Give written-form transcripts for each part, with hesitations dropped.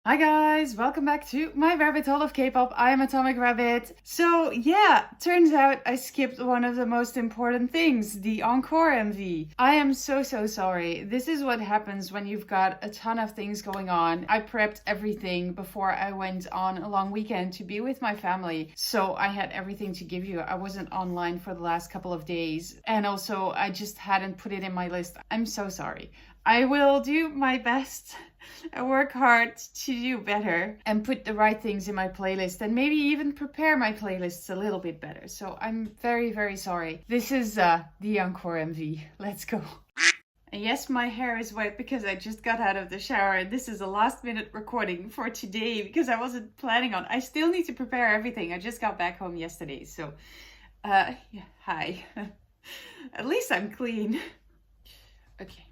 Hi guys, welcome back to my rabbit hole of K-pop. I'm Atomic Rabbit. So yeah, turns out I skipped one of the most important things, the Encore MV. I am so sorry. This is what happens when you've got a ton of things going on. I prepped everything before I went on a long weekend to be with my family. So I had everything to give you. I wasn't online for the last couple of days. And also I just hadn't put it in my list. I'm so sorry. I will do my best. I work hard to do better and put the right things in my playlist and maybe even prepare my playlists a little bit better. So I'm very sorry. This is the Encore MV. Let's go. And yes, my hair is wet because I just got out of the shower and this is a last minute recording for today because I wasn't planning on. I still need to prepare everything. I just got back home yesterday. So, yeah, hi. At least I'm clean. Okay.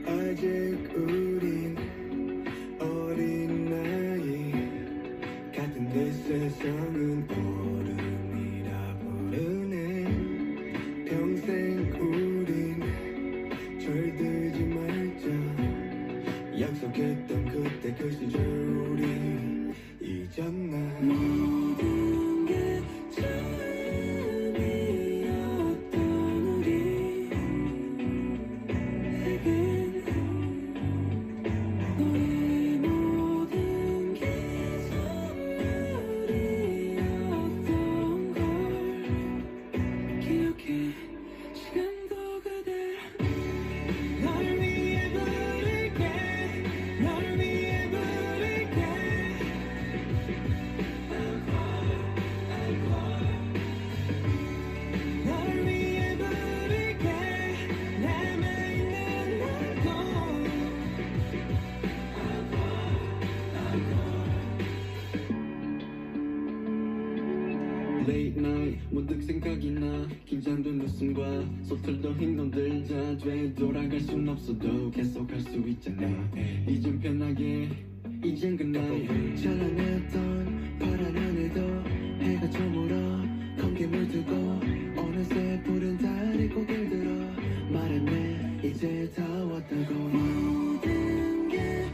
아직 우린 어린 나이 같은데 세상은 어른이라 부르네 평생 우린 철들지 말자 약속했던 그때 그 시절 우리 잊었나 모든 게 Late night 문득 생각이 나 긴장된 웃음과 서툴던 행동들 다 되돌아갈 순 없어도 계속할 수 있잖아 이젠 편하게 이젠 그나이 찬란했던 파란 하늘도 해가 저물어 검게 물들고 어느새 푸른 달이 고개를 들어 말했네 이제 다 왔다고 모든 게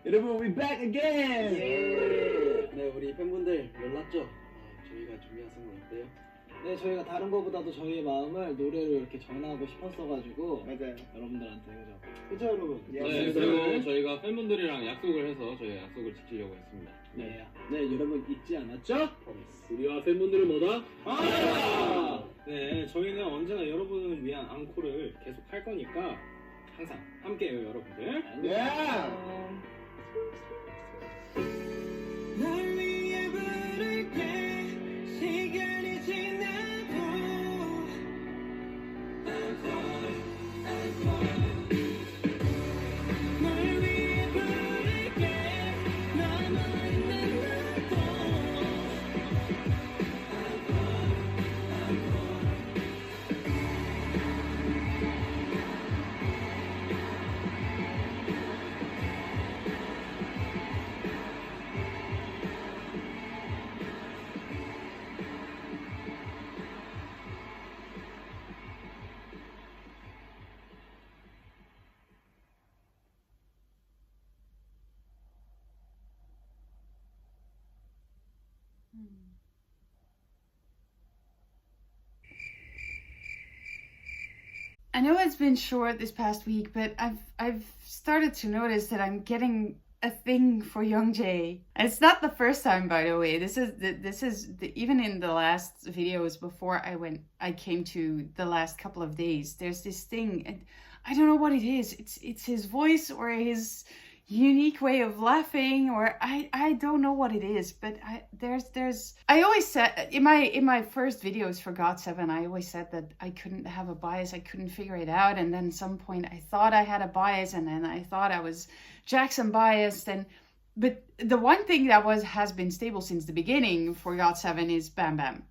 여러분, we back again! 네, 우리 팬분들 놀랐죠? 저희가 준비한 선물 어때요? 네, 저희가 다른 거보다도 저희의 마음을 노래로 이렇게 전하고 싶었어가지고 맞아요. 여러분들한테 그죠 여러분? 네, 그리고 저희가 팬분들이랑 약속을 해서 저희 약속을 지키려고 했습니다. 네, 여러분 잊지 않았죠? 우리와 팬분들은 뭐다? 네, 저희는 언제나 여러분을 위한 앙코를 계속 할 거니까 항상 함께해요, 여러분들. 예! 널 위해 부를게 시간이 지나도 널 위해 부를게 남아있는 나도 I know it's been short this past week, but I've started to notice that I'm getting a thing for Youngjae. And it's not the first time, by the way. This is even in the last videos before I came to the last couple of days. There's this thing, and I don't know what it is. It's his voice or his unique way of laughing, or I don't know what it is, but I always said in my first videos for GOT7, I always said that I couldn't have a bias, I couldn't figure it out, and then at some point I thought I had a bias, and then I thought I was Jackson biased, but the one thing that has been stable since the beginning for GOT7 is Bam Bam.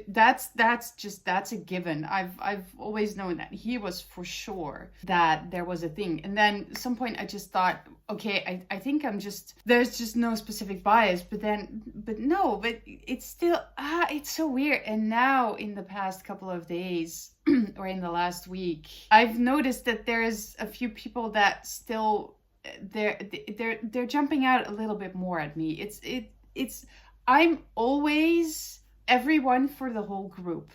That's a given. I've always known that he was for sure that there was a thing. And then at some point I just thought, okay, I think there's just no specific bias, but it's still, it's so weird. And now in the past couple of days or in the last week, I've noticed that there's a few people that still, they're jumping out a little bit more at me. I'm always everyone for the whole group.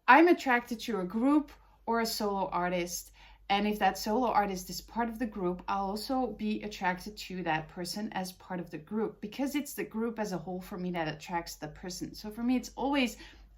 I'm attracted to a group or a solo artist, and if that solo artist is part of the group, I'll also be attracted to that person as part of the group, because it's the group as a whole for me that attracts the person. So for me,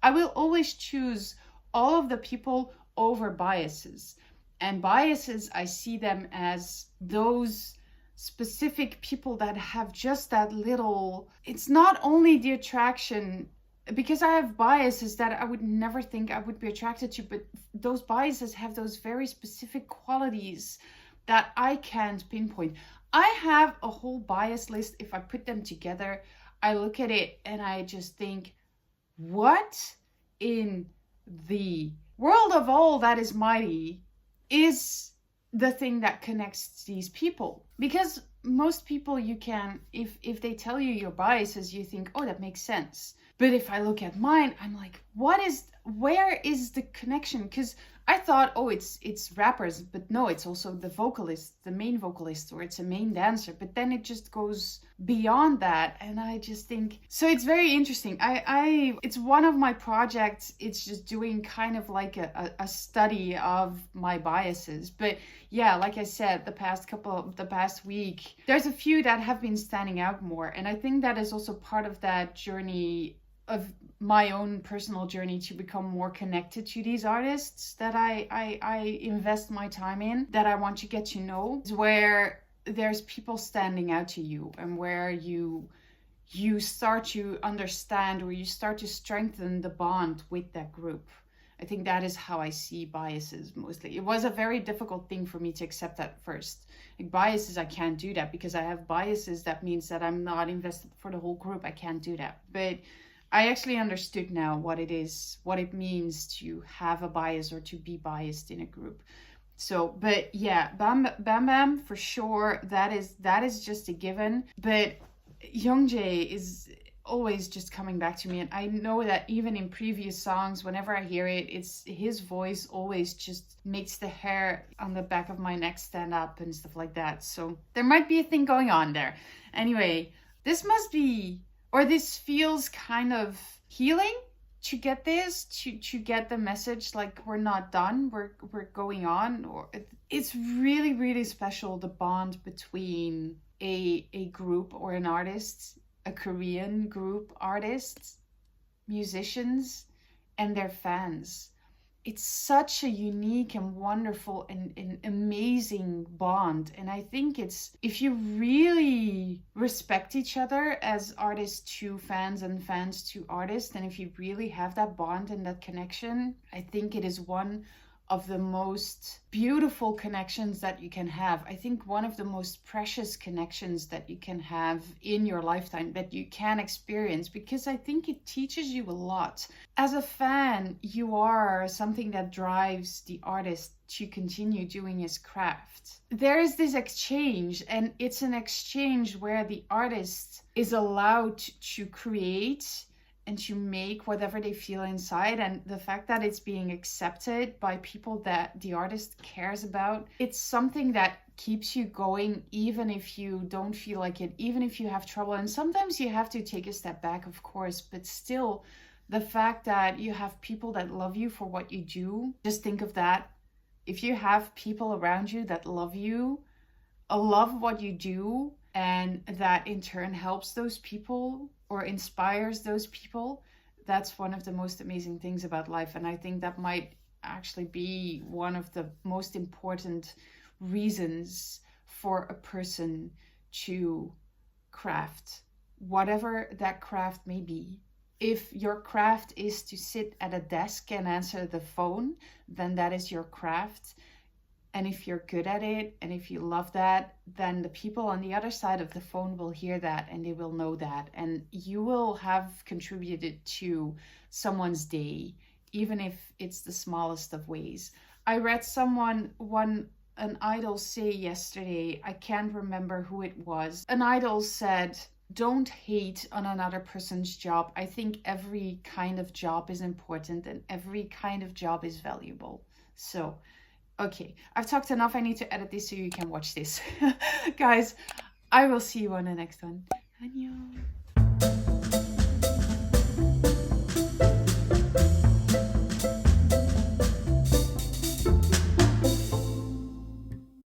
I will always choose all of the people over biases. And biases, I see them as those specific people that have just that little, it's not only the attraction, because I have biases that I would never think I would be attracted to, but those biases have those very specific qualities that I can't pinpoint. I have a whole bias list. If I put them together, I look at it and I just think, what in the world of all that is mighty is the thing that connects these people? Because most people, you can, if they tell you your biases, you think, oh, that makes sense. But if I look at mine, I'm like, where is the connection? Because I thought, oh, it's rappers, but no, it's also the vocalist, the main vocalist, or it's a main dancer. But then it just goes beyond that, and I just think, so it's very interesting. It's one of my projects. It's just doing kind of like a study of my biases. But yeah, like I said, the past week, there's a few that have been standing out more, and I think that is also part of that journey of my own personal journey to become more connected to these artists that I invest my time in, that I want to get to know, where there's people standing out to you, and where you start to understand, or you start to strengthen the bond with that group. I think that is how I see biases mostly. It was a very difficult thing for me to accept at first. Like biases, I can't do that, because I have biases. That means that I'm not invested for the whole group. I can't do that. But I actually understood now what it means to have a bias or to be biased in a group. So, but yeah, Bam Bam for sure, that is just a given. But Youngjae is always just coming back to me, and I know that even in previous songs, whenever I hear it, it's his voice always just makes the hair on the back of my neck stand up and stuff like that. So there might be a thing going on there. Anyway, this feels kind of healing to get this, to get the message, like, we're not done, we're going on. Or it's really, really special, the bond between a group or an artist, a Korean group, artists, musicians, and their fans. It's such a unique and wonderful and amazing bond. And I think if you really respect each other as artists to fans and fans to artists, and if you really have that bond and that connection, I think it is one of the most beautiful connections that you can have. I think one of the most precious connections that you can have in your lifetime, that you can experience, because I think it teaches you a lot. As a fan, you are something that drives the artist to continue doing his craft. There is this exchange, and it's an exchange where the artist is allowed to create and to make whatever they feel inside. And the fact that it's being accepted by people that the artist cares about, it's something that keeps you going, even if you don't feel like it, even if you have trouble. And sometimes you have to take a step back, of course, but still, the fact that you have people that love you for what you do, just think of that. If you have people around you that love you, love what you do, and that in turn helps those people or inspires those people, that's one of the most amazing things about life. And I think that might actually be one of the most important reasons for a person to craft, whatever that craft may be. If your craft is to sit at a desk and answer the phone, then that is your craft. And if you're good at it, and if you love that, then the people on the other side of the phone will hear that, and they will know that. And you will have contributed to someone's day, even if it's the smallest of ways. I read an idol say yesterday, I can't remember who it was. An idol said, don't hate on another person's job. I think every kind of job is important and every kind of job is valuable. So, okay, I've talked enough. I need to edit this so you can watch this. Guys, I will see you on the next one. Annyeong.